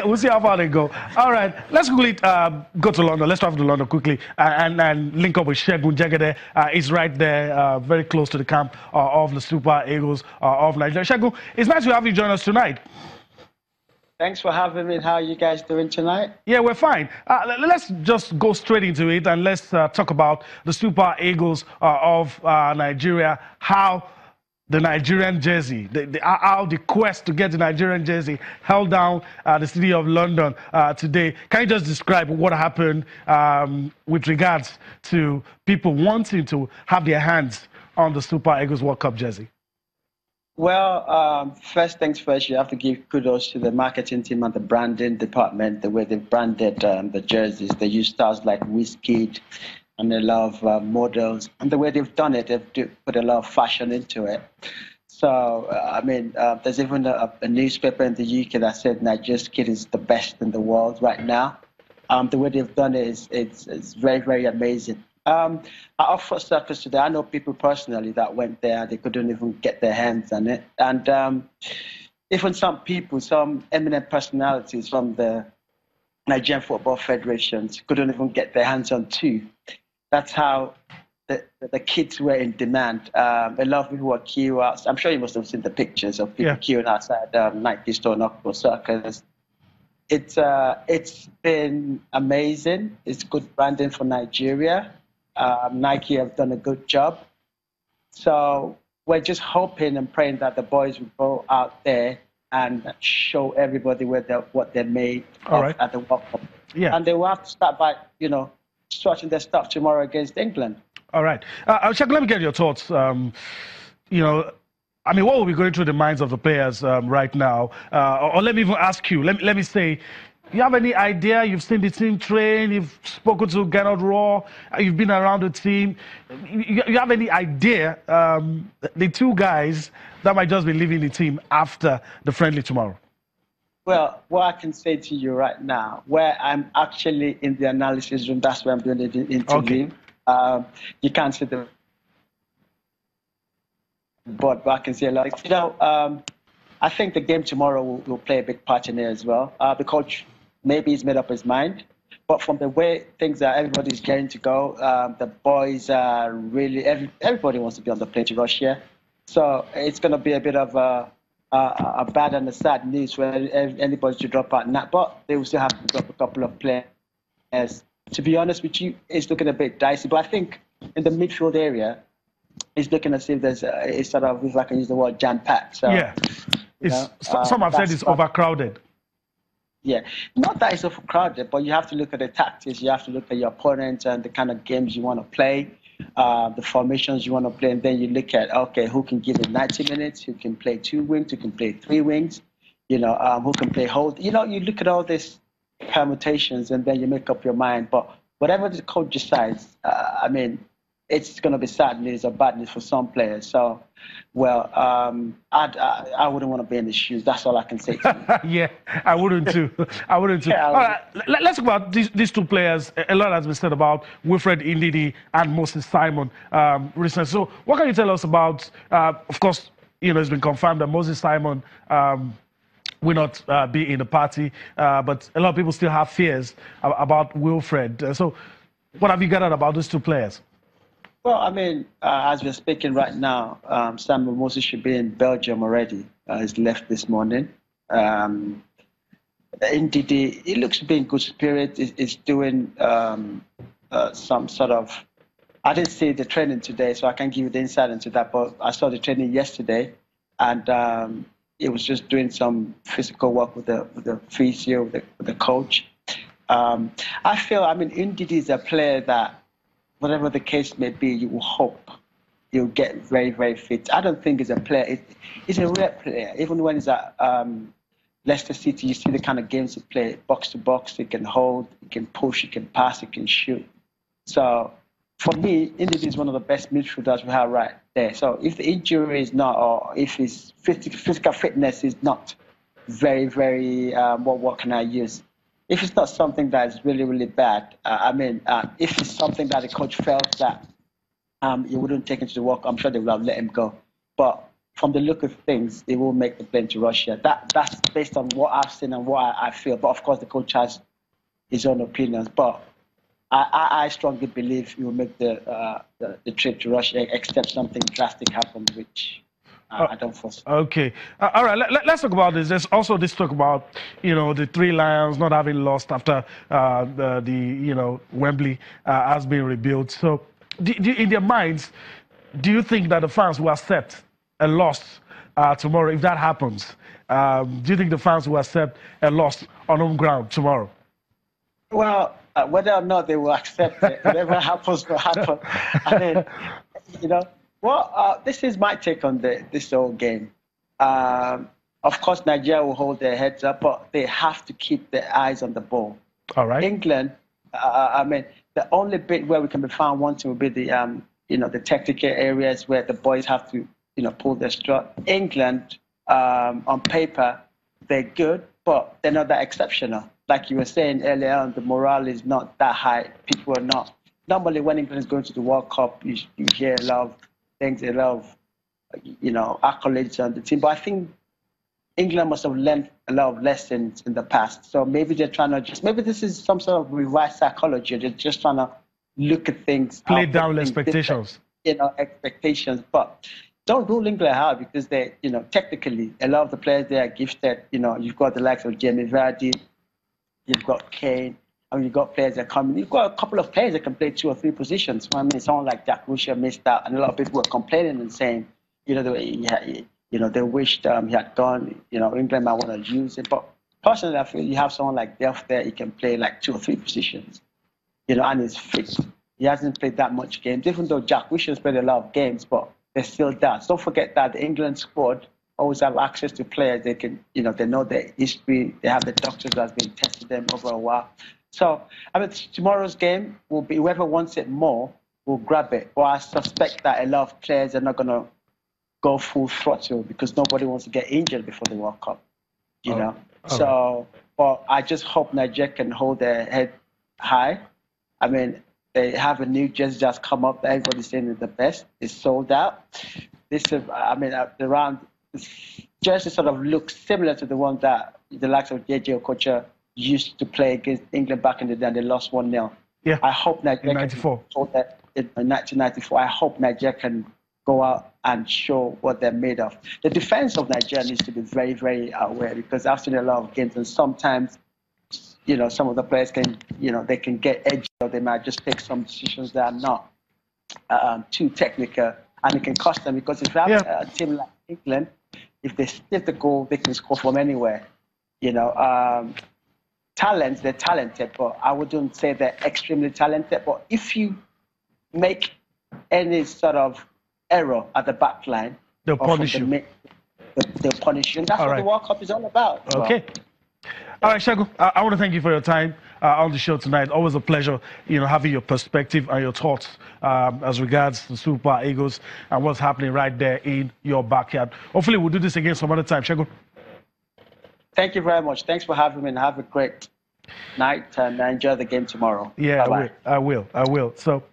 We'll see how far they go. All right, let's quickly go to London. Let's travel to London quickly and link up with Segun Jegede. He's right there, very close to the camp of the Super Eagles of Nigeria. Segun, it's nice to have you join us tonight. Thanks for having me. How are you guys doing tonight? Yeah, we're fine. Let's just go straight into it and let's talk about the Super Eagles of Nigeria. How the Nigerian jersey, how the quest to get the Nigerian jersey held down the city of London today. Can you just describe what happened with regards to people wanting to have their hands on the Super Eagles World Cup jersey? Well, first things first, you have to give kudos to the marketing team and the branding department, the way they branded the jerseys. They use stars like Wizkid and a lot of models. And the way they've done it, they've put a lot of fashion into it. So, I mean, there's even a newspaper in the UK that said Nigeria's kid is the best in the world right now. The way they've done it is it's very, very amazing. At Oxford Circus today, I know people personally that went there. They couldn't even get their hands on it. And even some people, some eminent personalities from the Nigerian Football Federations couldn't even get their hands on two. That's how the kids were in demand. A lot of people were queuing out. I'm sure you must have seen the pictures of people queuing outside Nike store and Oxford Circus. It's been amazing. It's good branding for Nigeria. Nike have done a good job. So we're just hoping and praying that the boys will go out there and show everybody what they made at the World Cup. Yeah. And they will have to start by, sorting their stuff tomorrow against England. All right. Segun, let me get your thoughts. I mean, what will be going through the minds of the players right now? Or let me even ask you, let me say, you have any idea? You've seen the team train, you've spoken to Gernot Raw, you've been around the team. You have any idea the two guys that might just be leaving the team after the friendly tomorrow? Well, what I can say to you right now, where I'm actually in the analysis room, that's where I'm doing the interview. Okay. You can't see the board, but I can see a lot. I think the game tomorrow will play a big part in it as well. The coach maybe he's made up his mind, but from the way things are, everybody's getting to go. The boys are really, everybody wants to be on the plane to Russia. So it's going to be a bit of a bad and a sad news for anybody to drop out. But they will still have to drop a couple of players. To be honest with you, it's looking a bit dicey. But I think in the midfield area, it's looking as if there's it's sort of, if I can use the word, jam-packed. So, yeah. Some have said it's overcrowded. Yeah, not that it's overcrowded, but you have to look at the tactics. You have to look at your opponents and the kind of games you want to play, the formations you want to play, and then you look at, okay, who can give it 90 minutes, who can play 2 wings, who can play 3 wings, who can play hold. You look at all these permutations, and then you make up your mind. But whatever the coach decides, I mean, it's going to be sad news or bad news for some players. So, well, I wouldn't want to be in his shoes. That's all I can say to you. Yeah, I wouldn't too. I wouldn't too. All right, let's talk about these two players. A lot has been said about Wilfred Ndidi and Moses Simon recently. So what can you tell us about, of course, it's been confirmed that Moses Simon will not be in the party, but a lot of people still have fears about Wilfred. So what have you gathered about these two players? Well, I mean, as we're speaking right now, Simon Moses should be in Belgium already. He's left this morning. Ndidi, he looks to be in good spirit. He's doing some sort of... I didn't see the training today, so I can't give you the insight into that, but I saw the training yesterday, and he was just doing some physical work with the physio, with the coach. I feel, Ndidi is a player that, whatever the case may be, you will hope he'll get very, very fit. I don't think he's a player. He's a rare player. Even when he's at Leicester City, you see the kind of games he plays, box to box. He can hold, he can push, he can pass, he can shoot. So for me, Ndidi is one of the best midfielders we have right there. So if the injury is not, or if his physical fitness is not very, very, what can I use? If it's not something that is really, really bad, if it's something that the coach felt that he wouldn't take into the work, I'm sure they would have let him go. But from the look of things, they will make the plane to Russia. That's based on what I've seen and what I feel. But of course, the coach has his own opinions. But I strongly believe he will make the trip to Russia, except something drastic happens, which I don't foresee. Okay. All right. Let's talk about this. There's also this talk about, the Three Lions not having lost after the Wembley has been rebuilt. So, in their minds, do you think that the fans will accept a loss tomorrow if that happens? Do you think the fans will accept a loss on home ground tomorrow? Well, whether or not they will accept it, whatever happens will happen. I mean, this is my take on this whole game. Of course, Nigeria will hold their heads up, but they have to keep their eyes on the ball. All right. England, the only bit where we can be found wanting will be the technical areas where the boys have to, pull their strut. England, on paper, they're good, but they're not that exceptional. Like you were saying earlier on, the morale is not that high. People are not. Normally, when England is going to the World Cup, you hear a lot of things, a lot of, accolades on the team. But I think England must have learned a lot of lessons in the past. So maybe they're trying to maybe this is some sort of revised psychology. They're just trying to look at things. Play down expectations. Expectations. But don't rule England out because they, technically, a lot of the players they are gifted. You've got the likes of Jamie Vardy, you've got Kane, you've got players that come in. You've got a couple of players that can play 2 or 3 positions. I mean, someone like Jack Wilshere missed out, and a lot of people were complaining and saying, they wished he had gone. England might want to use it. But personally, I feel you have someone like Delph there, he can play like 2 or 3 positions, and he's fit. He hasn't played that much games, even though Jack Wilshere's played a lot of games, but they're still down. Don't forget that the England squad always have access to players. They can, they know their history. They have the doctors that have been testing them over a while. So, tomorrow's game will be whoever wants it more will grab it. Or I suspect that a lot of players are not going to go full throttle because nobody wants to get injured before the World Cup, know. So, but I just hope Nigeria can hold their head high. I mean, they have a new jersey that's come up that everybody's saying is the best. It's sold out. The round jersey sort of looks similar to the one that the likes of JJ Okocha used to play against England back in the day, and they lost 1-0. Yeah. I hope Nigeria in 94. In 1994. I hope Nigeria can go out and show what they're made of. The defense of Nigeria needs to be very, very aware because I've seen a lot of games, and sometimes, some of the players can, they can get edgy, or they might just take some decisions that are not too technical, and it can cost them because if you have a team like England, if they sniff the goal, they can score from anywhere. Talent, they're talented, but I wouldn't say they're extremely talented. But if you make any sort of error at the back line, they'll punish you. They'll punish you. And that's what the World Cup is all about. Okay. All right, Segun, I want to thank you for your time on the show tonight. Always a pleasure, having your perspective and your thoughts as regards the Super Eagles and what's happening right there in your backyard. Hopefully, we'll do this again some other time. Segun. Thank you very much. Thanks for having me, and have a great night, and enjoy the game tomorrow. Yeah, Bye-bye. I will. So,